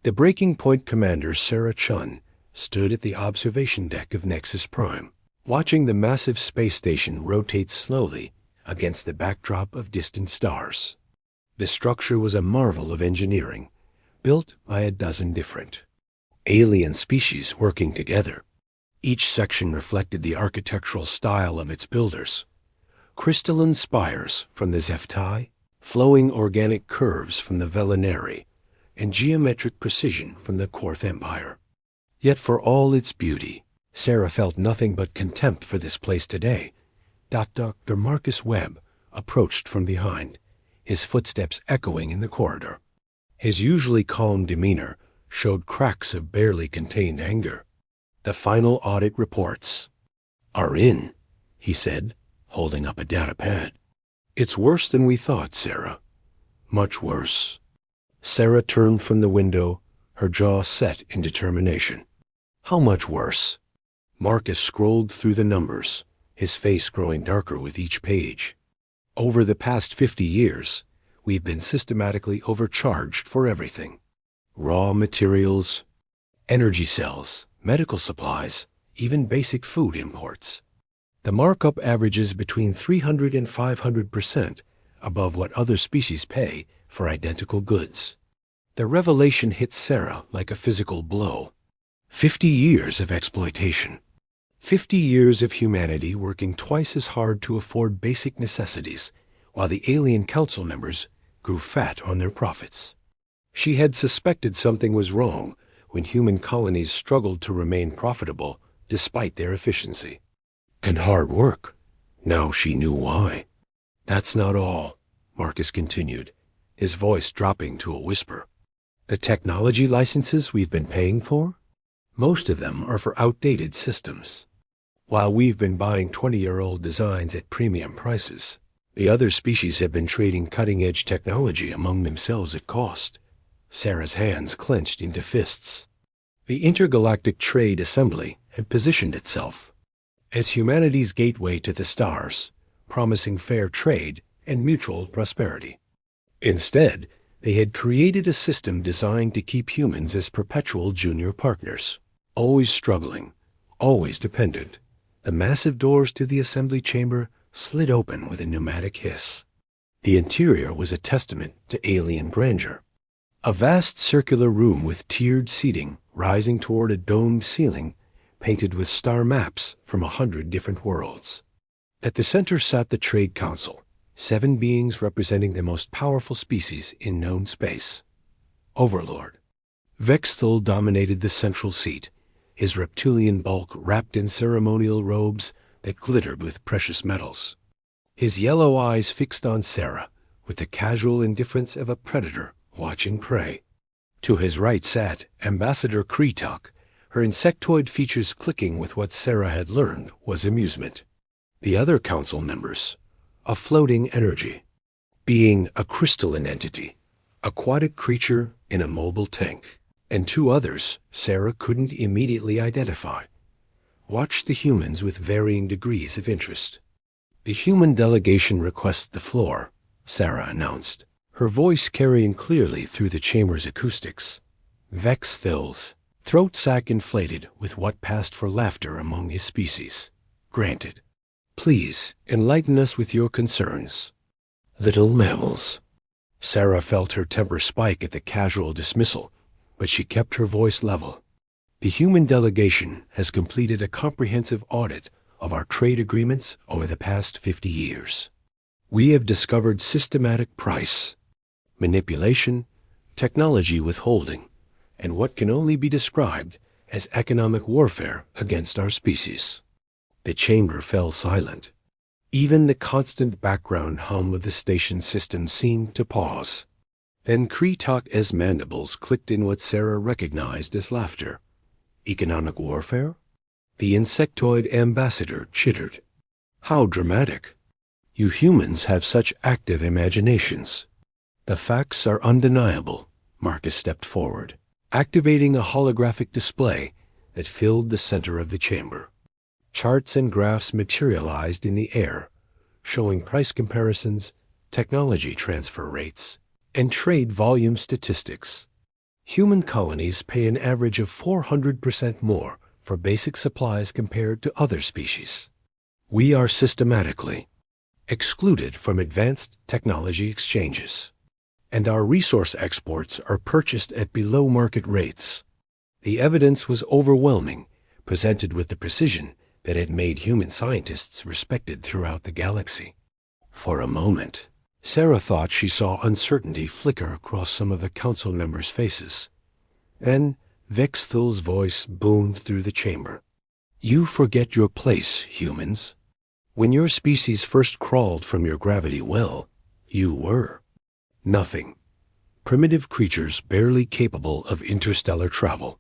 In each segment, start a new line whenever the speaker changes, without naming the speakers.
The Breaking Point commander, Sarah Chun, stood at the observation deck of Nexus Prime, watching the massive space station rotate slowly against the backdrop of distant stars. The structure was a marvel of engineering, built by a dozen different alien species working together. Each section reflected the architectural style of its builders. Crystalline spires from the Zeftai, flowing organic curves from the Velinari, and geometric precision from the Korth Empire. Yet for all its beauty, Sarah felt nothing but contempt for this place today. Dr. Marcus Webb approached from behind, his footsteps echoing in the corridor. His usually calm demeanor showed cracks of barely contained anger. "The final audit reports are in," he said, holding up a data pad. "It's worse than we thought, Sarah. Much worse." Sarah turned from the window, her jaw set in determination. "How much worse?" Marcus scrolled through the numbers, his face growing darker with each page. "Over the past 50 years, we've been systematically overcharged for everything. Raw materials, energy cells, medical supplies, even basic food imports. The markup averages between 300 and 500% above what other species pay for identical goods." The revelation hit Sarah like a physical blow. 50 years of exploitation. 50 years of humanity working twice as hard to afford basic necessities, while the alien council members grew fat on their profits. She had suspected something was wrong when human colonies struggled to remain profitable despite their efficiency and hard work. Now she knew why. "That's not all," Marcus continued, his voice dropping to a whisper. "The technology licenses we've been paying for? Most of them are for outdated systems. While we've been buying 20-year-old designs at premium prices, the other species have been trading cutting-edge technology among themselves at cost." Sarah's hands clenched into fists. The Intergalactic Trade Assembly had positioned itself as humanity's gateway to the stars, promising fair trade and mutual prosperity. Instead, they had created a system designed to keep humans as perpetual junior partners, always struggling, always dependent. The massive doors to the assembly chamber slid open with a pneumatic hiss. The interior was a testament to alien grandeur. A vast circular room with tiered seating rising toward a domed ceiling painted with star maps from 100 different worlds. At the center sat the Trade Council, 7 beings representing the most powerful species in known space. Overlord Vexthal dominated the central seat, his reptilian bulk wrapped in ceremonial robes that glittered with precious metals. His yellow eyes fixed on Sarah with the casual indifference of a predator watching prey. To his right sat Ambassador Kreetok, her insectoid features clicking with what Sarah had learned was amusement. The other council members, a floating energy, being a crystalline entity, aquatic creature in a mobile tank, and 2 others Sarah couldn't immediately identify, watched the humans with varying degrees of interest. "The human delegation requests the floor," Sarah announced, her voice carrying clearly through the chamber's acoustics. Vexthal's throat sac inflated with what passed for laughter among his species. "Granted. Please enlighten us with your concerns, little mammals." Sarah felt her temper spike at the casual dismissal, but she kept her voice level. "The human delegation has completed a comprehensive audit of our trade agreements over the past 50 years. We have discovered systematic price, manipulation, technology withholding, and what can only be described as economic warfare against our species." The chamber fell silent. Even the constant background hum of the station system seemed to pause. Then Kreetok's mandibles clicked in what Sarah recognized as laughter. "Economic warfare?" The insectoid ambassador chittered. "How dramatic. You humans have such active imaginations." "The facts are undeniable." Marcus stepped forward, activating a holographic display that filled the center of the chamber. Charts and graphs materialized in the air, showing price comparisons, technology transfer rates, and trade volume statistics. Human colonies pay an average of 400% more for basic supplies compared to other species. We are systematically excluded from advanced technology exchanges, and our resource exports are purchased at below market rates. The evidence was overwhelming, presented with the precision that had made human scientists respected throughout the galaxy. For a moment, Sarah thought she saw uncertainty flicker across some of the council members' faces. Then Vexthul's voice boomed through the chamber. You forget your place, humans. When your species first crawled from your gravity well, you were nothing. Primitive creatures barely capable of interstellar travel.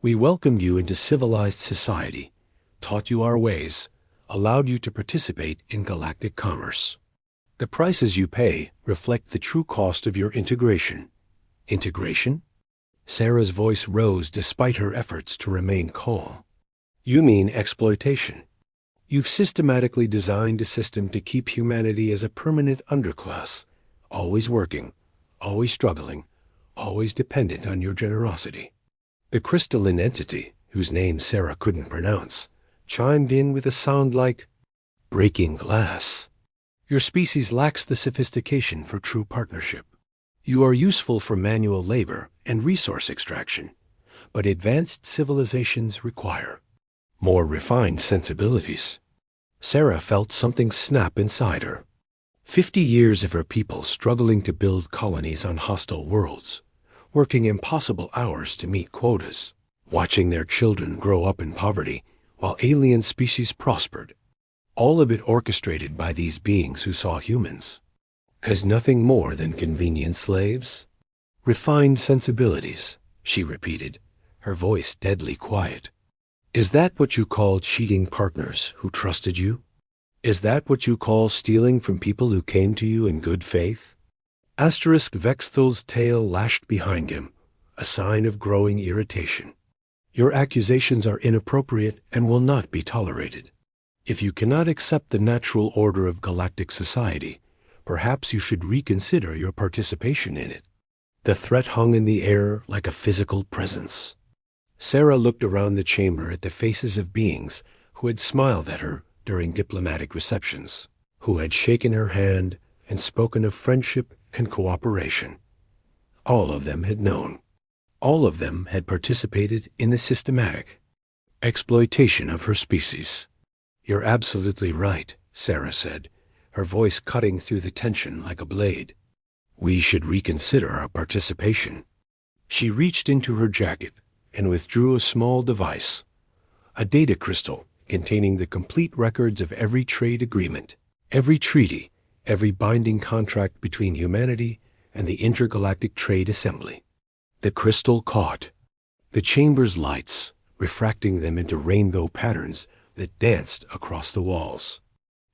We welcomed you into civilized society, taught you our ways, allowed you to participate in galactic commerce. The prices you pay reflect the true cost of your integration. Integration? Sarah's voice rose despite her efforts to remain calm. You mean exploitation. You've systematically designed a system to keep humanity as a permanent underclass, always working, always struggling, always dependent on your generosity. The crystalline entity, whose name Sarah couldn't pronounce, chimed in with a sound like breaking glass. Your species lacks the sophistication for true partnership. You are useful for manual labor and resource extraction, but advanced civilizations require more refined sensibilities. Sarah felt something snap inside her. 50 years of her people struggling to build colonies on hostile worlds, working impossible hours to meet quotas, watching their children grow up in poverty while alien species prospered. All of it orchestrated by these beings who saw humans as nothing more than convenient slaves. Refined sensibilities, she repeated, her voice deadly quiet. Is that what you call cheating partners who trusted you? Is that what you call stealing from people who came to you in good faith? Vexthul's tail lashed behind him, a sign of growing irritation. Your accusations are inappropriate and will not be tolerated. If you cannot accept the natural order of galactic society, perhaps you should reconsider your participation in it. The threat hung in the air like a physical presence. Sarah looked around the chamber at the faces of beings who had smiled at her during diplomatic receptions, who had shaken her hand and spoken of friendship and cooperation. All of them had known. All of them had participated in the systematic exploitation of her species. You're absolutely right, Sarah said, her voice cutting through the tension like a blade. We should reconsider our participation. She reached into her jacket and withdrew a small device, a data crystal containing the complete records of every trade agreement, every treaty, every binding contract between humanity and the Intergalactic Trade Assembly. The crystal caught the chamber's lights, refracting them into rainbow patterns that danced across the walls.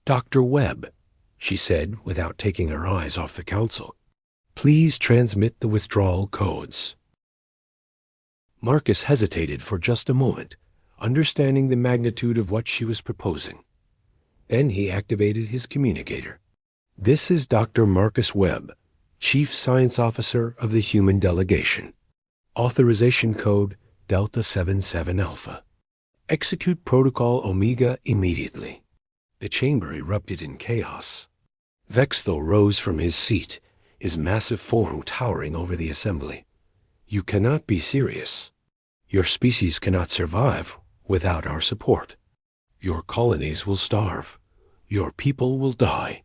Dr. Webb, she said without taking her eyes off the council, please transmit the withdrawal codes. Marcus hesitated for just a moment, understanding the magnitude of what she was proposing. Then he activated his communicator. This is Dr. Marcus Webb, Chief Science Officer of the Human Delegation. Authorization code Delta 77 Alpha. Execute Protocol Omega immediately. The chamber erupted in chaos. Vexthul rose from his seat, his massive form towering over the assembly. You cannot be serious. Your species cannot survive without our support. Your colonies will starve. Your people will die.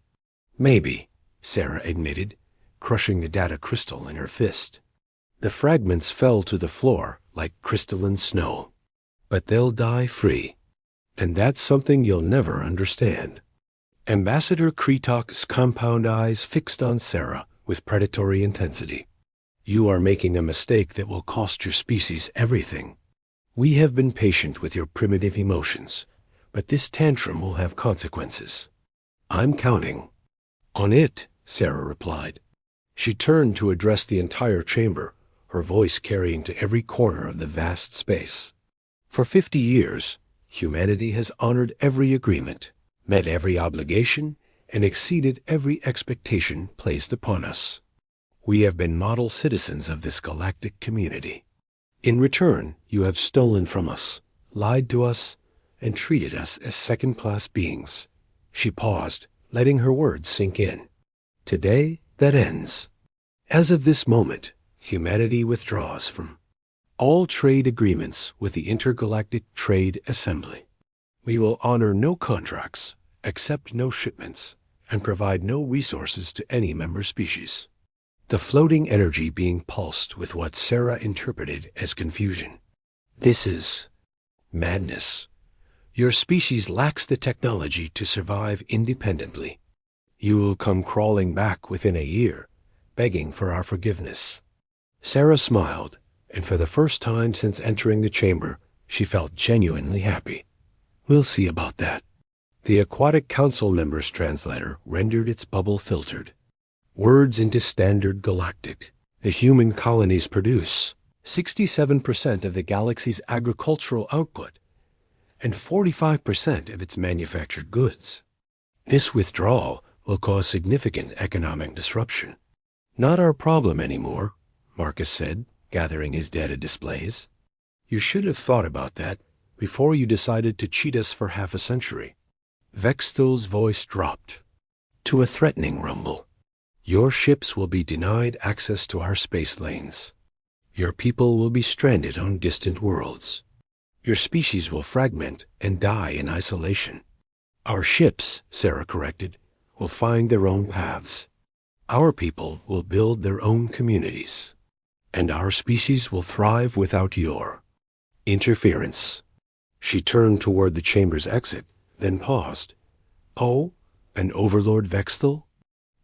Maybe, Sarah admitted, crushing the data crystal in her fist. The fragments fell to the floor like crystalline snow. But they'll die free. And that's something you'll never understand. Ambassador Kreetak's compound eyes fixed on Sarah with predatory intensity. You are making a mistake that will cost your species everything. We have been patient with your primitive emotions, but this tantrum will have consequences. I'm counting on it, Sarah replied. She turned to address the entire chamber, her voice carrying to every corner of the vast space. For 50 years, humanity has honored every agreement, met every obligation, and exceeded every expectation placed upon us. We have been model citizens of this galactic community. In return, you have stolen from us, lied to us, and treated us as second-class beings." She paused, letting her words sink in. "Today, that ends. As of this moment, humanity withdraws from all trade agreements with the Intergalactic Trade Assembly. We will honor no contracts, accept no shipments, and provide no resources to any member species." The floating energy being pulsed with what Sarah interpreted as confusion. "This is madness. Your species lacks the technology to survive independently. You will come crawling back within a year, begging for our forgiveness." Sarah smiled, and for the first time since entering the chamber, she felt genuinely happy. "We'll see about that." The Aquatic Council member's translator rendered its bubble filtered. Words into Standard Galactic. The human colonies produce 67% of the galaxy's agricultural output and 45% of its manufactured goods. This withdrawal will cause significant economic disruption. "Not our problem anymore," Marcus said, gathering his data displays. "You should have thought about that before you decided to cheat us for half a century." Vextel's voice dropped to a threatening rumble. "Your ships will be denied access to our space lanes. Your people will be stranded on distant worlds. Your species will fragment and die in isolation. Our ships," Sarah corrected, "will find their own paths. Our people will build their own communities. And our species will thrive without your interference." She turned toward the chamber's exit, then paused. "Oh, an Overlord Vextel?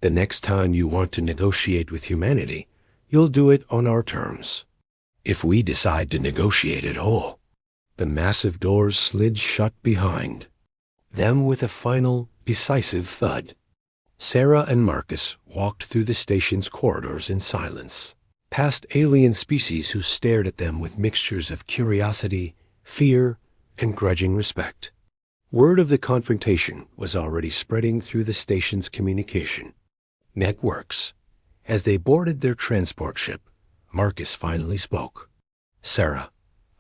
The next time you want to negotiate with humanity, you'll do it on our terms. If we decide to negotiate at all." The massive doors slid shut behind them with a final, decisive thud. Sarah and Marcus walked through the station's corridors in silence, past alien species who stared at them with mixtures of curiosity, fear, and grudging respect. Word of the confrontation was already spreading through the station's communication networks. As they boarded their transport ship, Marcus finally spoke. "Sarah,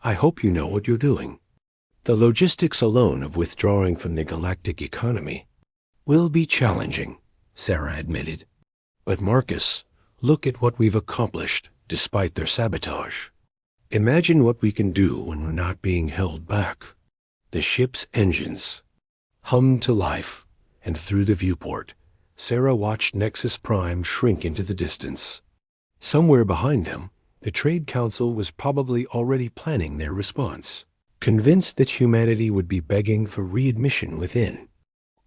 I hope you know what you're doing. The logistics alone of withdrawing from the galactic economy will be challenging," Sarah admitted. "But Marcus, look at what we've accomplished despite their sabotage. Imagine what we can do when we're not being held back." The ship's engines hummed to life, and through the viewport, Sarah watched Nexus Prime shrink into the distance. Somewhere behind them, the Trade Council was probably already planning their response, convinced that humanity would be begging for readmission within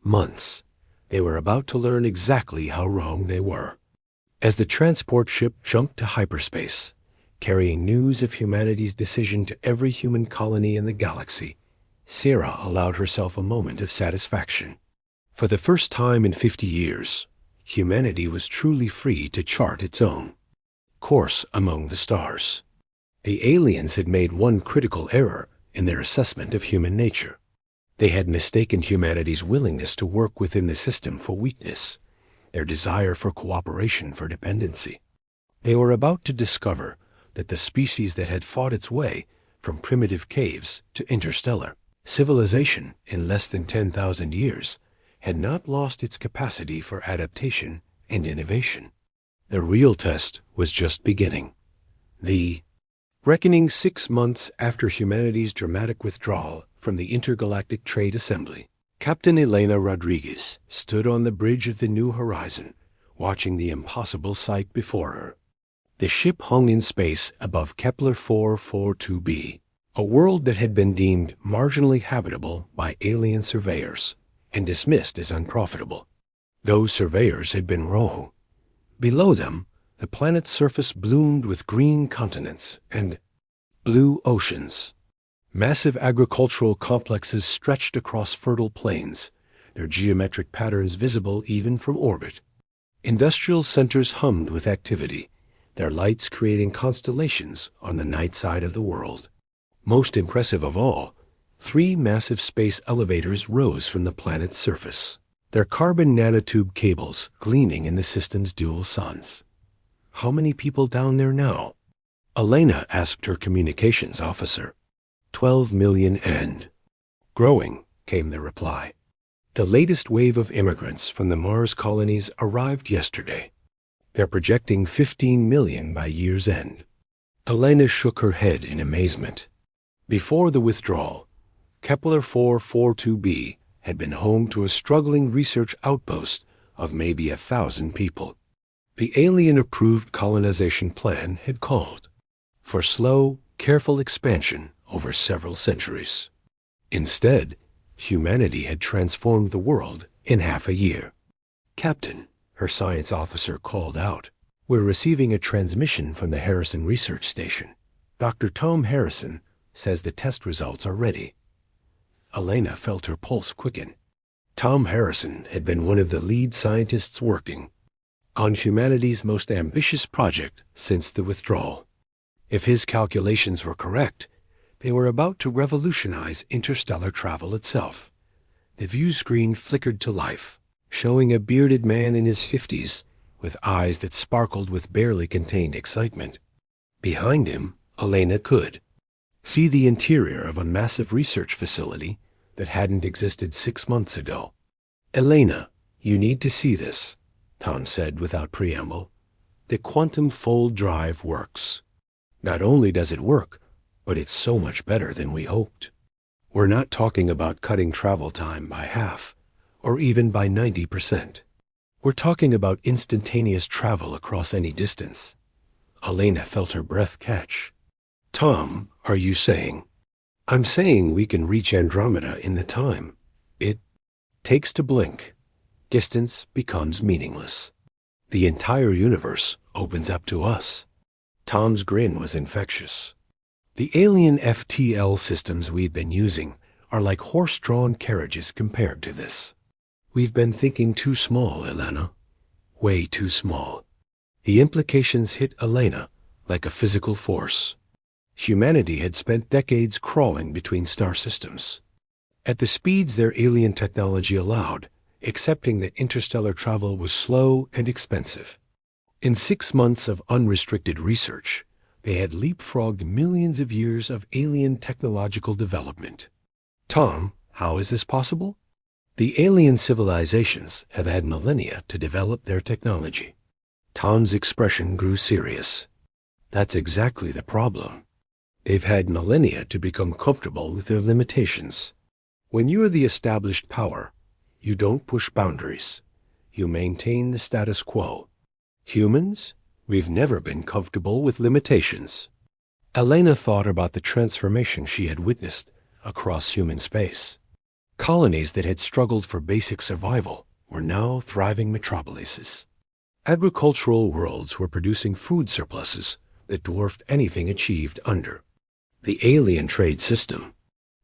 months. They were about to learn exactly how wrong they were. As the transport ship jumped to hyperspace, carrying news of humanity's decision to every human colony in the galaxy, Sarah allowed herself a moment of satisfaction. For the first time in 50 years, humanity was truly free to chart its own course among the stars. The aliens had made one critical error in their assessment of human nature. They had mistaken humanity's willingness to work within the system for weakness, their desire for cooperation for dependency. They were about to discover that the species that had fought its way from primitive caves to interstellar civilization in less than 10,000 years had not lost its capacity for adaptation and innovation. The real test was just beginning. The reckoning 6 months after humanity's dramatic withdrawal from the Intergalactic Trade Assembly, Captain Elena Rodriguez stood on the bridge of the New Horizon, watching the impossible sight before her. The ship hung in space above Kepler 442b, a world that had been deemed marginally habitable by alien surveyors and dismissed as unprofitable. Those surveyors had been wrong. Below them, the planet's surface bloomed with green continents and blue oceans. Massive agricultural complexes stretched across fertile plains, their geometric patterns visible even from orbit. Industrial centers hummed with activity, their lights creating constellations on the night side of the world. Most impressive of all, 3 massive space elevators rose from the planet's surface, their carbon nanotube cables gleaming in the system's dual suns. How many people down there now? Elena asked her communications officer. 12 million and growing, came the reply. The latest wave of immigrants from the Mars colonies arrived yesterday. They're projecting 15 million by year's end. Elena shook her head in amazement. Before the withdrawal, Kepler 442b had been home to a struggling research outpost of maybe 1,000 people. The alien-approved colonization plan had called for slow, careful expansion over several centuries. Instead, humanity had transformed the world in half a year. "Captain," her science officer called out, "we're receiving a transmission from the Harrison Research Station. Dr. Tom Harrison says the test results are ready." Elena felt her pulse quicken. Tom Harrison had been one of the lead scientists working on humanity's most ambitious project since the withdrawal. If his calculations were correct, they were about to revolutionize interstellar travel itself. The view screen flickered to life, showing a bearded man in his 50s with eyes that sparkled with barely contained excitement. Behind him, Elena could see the interior of a massive research facility that hadn't existed 6 months ago. "Elena, you need to see this," Tom said without preamble. "The quantum fold drive works. Not only does it work, but it's so much better than we hoped. We're not talking about cutting travel time by half, or even by 90%. We're talking about instantaneous travel across any distance." Elena felt her breath catch. "Tom, are you saying?" "I'm saying we can reach Andromeda in the time it takes to blink. Distance becomes meaningless. The entire universe opens up to us." Tom's grin was infectious. "The alien FTL systems we've been using are like horse-drawn carriages compared to this. We've been thinking too small, Elena. Way too small." The implications hit Elena like a physical force. Humanity had spent decades crawling between star systems. At the speeds their alien technology allowed, accepting that interstellar travel was slow and expensive. In 6 months of unrestricted research, they had leapfrogged millions of years of alien technological development. "Tom, how is this possible?" "The alien civilizations have had millennia to develop their technology." Tom's expression grew serious. "That's exactly the problem. They've had millennia to become comfortable with their limitations. When you're the established power, you don't push boundaries. You maintain the status quo. Humans, we've never been comfortable with limitations." Elena thought about the transformation she had witnessed across human space. Colonies that had struggled for basic survival were now thriving metropolises. Agricultural worlds were producing food surpluses that dwarfed anything achieved under the alien trade system.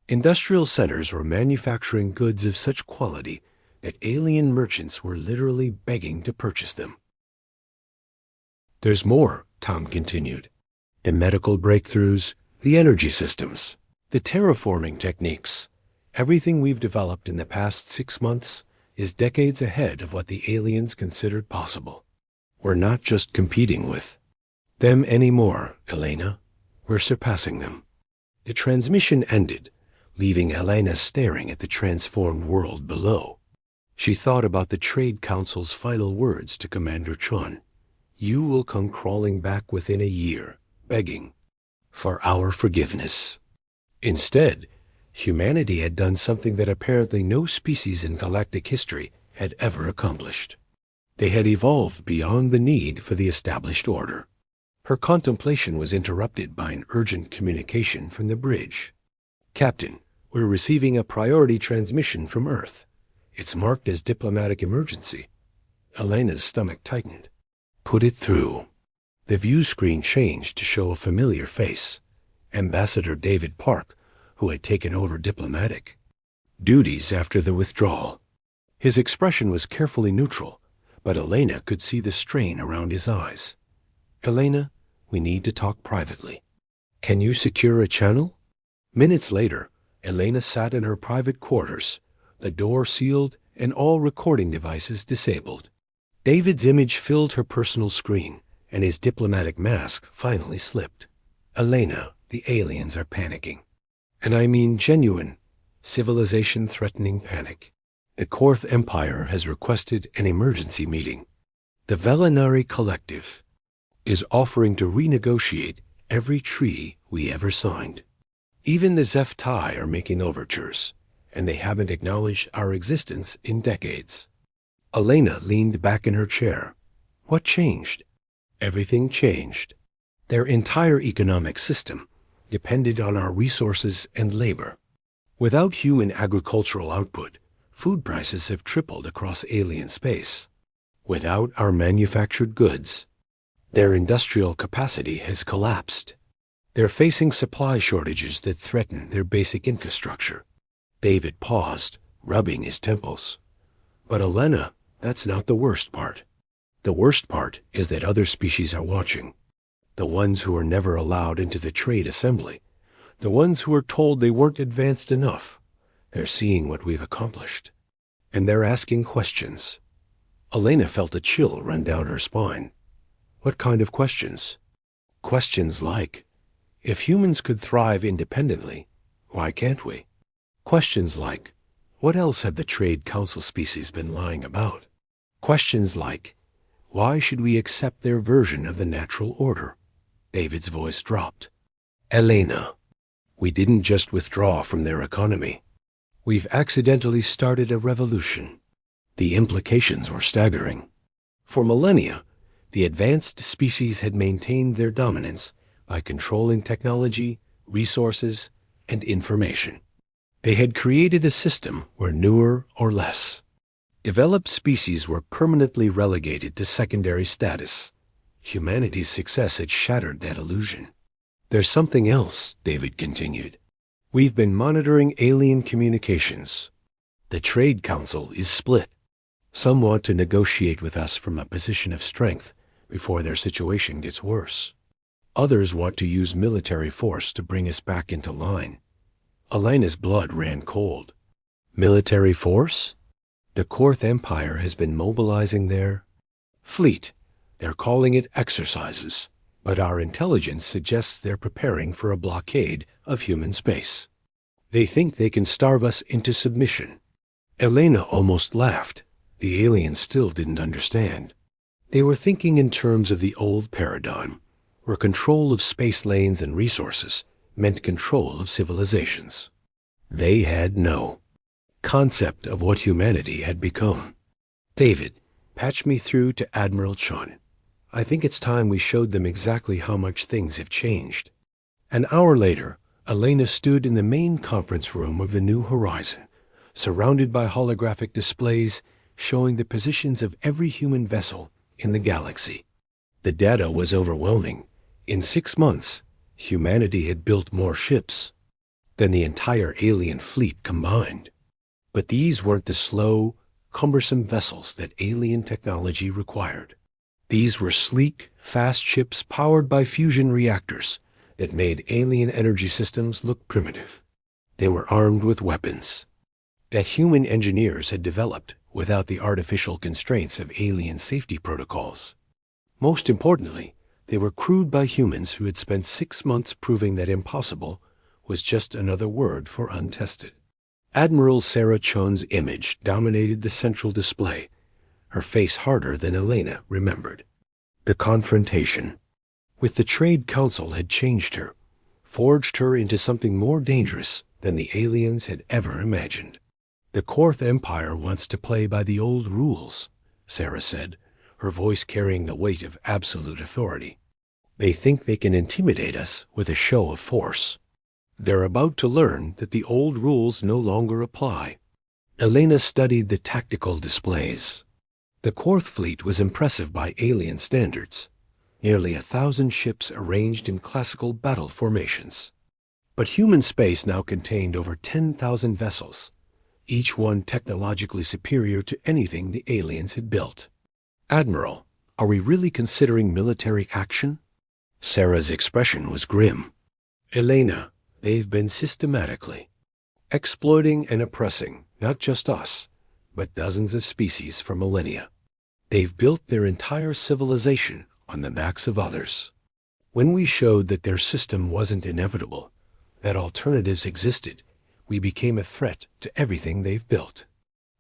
Industrial centers were manufacturing goods of such quality that alien merchants were literally begging to purchase them. "There's more," Tom continued. "The medical breakthroughs, the energy systems, the terraforming techniques. Everything we've developed in the past 6 months is decades ahead of what the aliens considered possible. We're not just competing with them anymore, Elena. We're surpassing them." The transmission ended, leaving Elena staring at the transformed world below. She thought about the Trade Council's final words to Commander Chun. "You will come crawling back within a year, begging for our forgiveness." Instead, humanity had done something that apparently no species in galactic history had ever accomplished. They had evolved beyond the need for the established order. Her contemplation was interrupted by an urgent communication from the bridge. "Captain, we're receiving a priority transmission from Earth. It's marked as diplomatic emergency." Elena's stomach tightened. "Put it through." The view screen changed to show a familiar face, Ambassador David Park, who had taken over diplomatic duties after the withdrawal. His expression was carefully neutral, but Elena could see the strain around his eyes. "Elena, we need to talk privately. Can you secure a channel?" Minutes later, Elena sat in her private quarters, the door sealed and all recording devices disabled. David's image filled her personal screen and his diplomatic mask finally slipped. "Elena, the aliens are panicking. And I mean genuine, civilization-threatening panic. The Korth Empire has requested an emergency meeting. The Velinari Collective is offering to renegotiate every treaty we ever signed. Even the Zeftai are making overtures, and they haven't acknowledged our existence in decades." Elena leaned back in her chair. What changed? Everything changed. Their entire economic system depended on our resources and labor. Without human agricultural output, food prices have tripled across alien space. Without our manufactured goods, their industrial capacity has collapsed. They're facing supply shortages that threaten their basic infrastructure. David paused, rubbing his temples. But Elena, that's not the worst part. The worst part is that other species are watching. The ones who are never allowed into the trade assembly. The ones who are told they weren't advanced enough. They're seeing what we've accomplished. And they're asking questions. Elena felt a chill run down her spine. What kind of questions? Questions like, if humans could thrive independently, why can't we? Questions like, what else have the Trade Council species been lying about? Questions like, why should we accept their version of the natural order? David's voice dropped. Elena, we didn't just withdraw from their economy. We've accidentally started a revolution. The implications were staggering. For millennia, the advanced species had maintained their dominance by controlling technology, resources, and information. They had created a system where newer or less developed species were permanently relegated to secondary status. Humanity's success had shattered that illusion. There's something else, David continued. We've been monitoring alien communications. The Trade Council is split. Some want to negotiate with us from a position of strength before their situation gets worse. Others want to use military force to bring us back into line. Elena's blood ran cold. Military force? The Korth Empire has been mobilizing their fleet. They're calling it exercises, but our intelligence suggests they're preparing for a blockade of human space. They think they can starve us into submission. Elena almost laughed. The aliens still didn't understand. They were thinking in terms of the old paradigm, where control of space lanes and resources meant control of civilizations. They had no concept of what humanity had become. David, patch me through to Admiral Chun. I think it's time we showed them exactly how much things have changed. An hour later, Elena stood in the main conference room of the New Horizon, surrounded by holographic displays showing the positions of every human vessel in the galaxy. The data was overwhelming. In 6 months, humanity had built more ships than the entire alien fleet combined. But these weren't the slow, cumbersome vessels that alien technology required. These were sleek, fast ships powered by fusion reactors that made alien energy systems look primitive. They were armed with weapons that human engineers had developed without the artificial constraints of alien safety protocols. Most importantly, they were crewed by humans who had spent 6 months proving that impossible was just another word for untested. Admiral Sarah Chun's image dominated the central display, her face harder than Elena remembered. The confrontation with the Trade Council had changed her, forged her into something more dangerous than the aliens had ever imagined. The Korth Empire wants to play by the old rules, Sarah said, her voice carrying the weight of absolute authority. They think they can intimidate us with a show of force. They're about to learn that the old rules no longer apply. Elena studied the tactical displays. The Korth fleet was impressive by alien standards, nearly 1,000 ships arranged in classical battle formations. But human space now contained over 10,000 vessels, each one technologically superior to anything the aliens had built. Admiral, are we really considering military action? Sarah's expression was grim. Elena, they've been systematically exploiting and oppressing not just us, but dozens of species for millennia. They've built their entire civilization on the backs of others. When we showed that their system wasn't inevitable, that alternatives existed, we became a threat to everything they've built.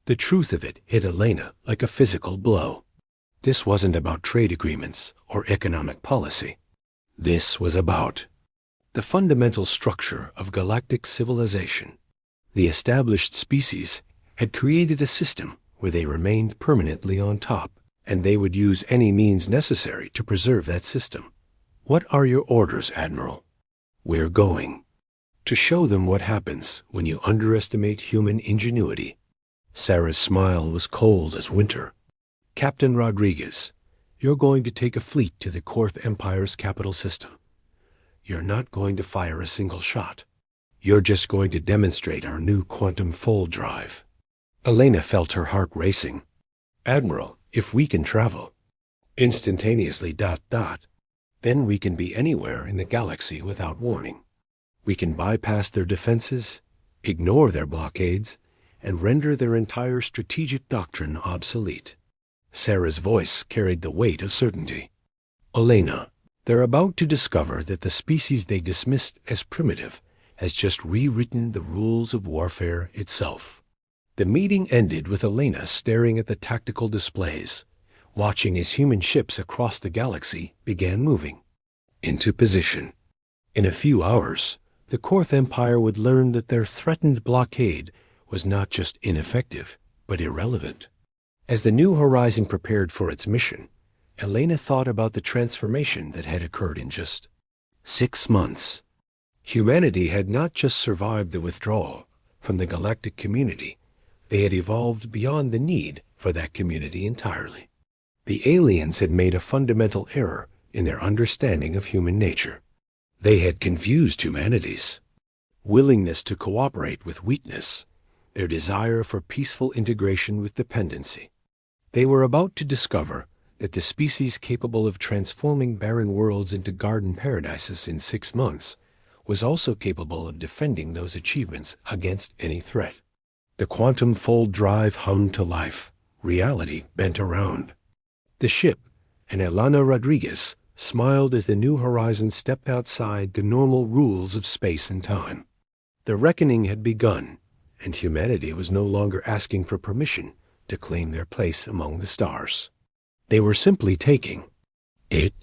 The truth of it hit Elena like a physical blow. This wasn't about trade agreements or economic policy. This was about the fundamental structure of galactic civilization. The established species had created a system where they remained permanently on top, and they would use any means necessary to preserve that system. What are your orders, Admiral? We're going to show them what happens when you underestimate human ingenuity. Sarah's smile was cold as winter. Captain Rodriguez, you're going to take a fleet to the Korth Empire's capital system. You're not going to fire a single shot. You're just going to demonstrate our new quantum fold drive. Elena felt her heart racing. Admiral, if we can travel instantaneously ... then we can be anywhere in the galaxy without warning. We can bypass their defenses, ignore their blockades, and render their entire strategic doctrine obsolete. Sarah's voice carried the weight of certainty. Elena, they're about to discover that the species they dismissed as primitive has just rewritten the rules of warfare itself. The meeting ended with Elena staring at the tactical displays, watching as human ships across the galaxy began moving into position. In a few hours, the Korth Empire would learn that their threatened blockade was not just ineffective, but irrelevant. As the New Horizon prepared for its mission, Elena thought about the transformation that had occurred in just 6 months. Humanity had not just survived the withdrawal from the galactic community, they had evolved beyond the need for that community entirely. The aliens had made a fundamental error in their understanding of human nature. They had confused humanity's willingness to cooperate with weakness, their desire for peaceful integration with dependency. They were about to discover that the species capable of transforming barren worlds into garden paradises in 6 months was also capable of defending those achievements against any threat. The quantum fold drive hummed to life. Reality bent around. The ship and Elena Rodriguez smiled as the New Horizon stepped outside the normal rules of space and time. The reckoning had begun, and humanity was no longer asking for permission to claim their place among the stars. They were simply taking it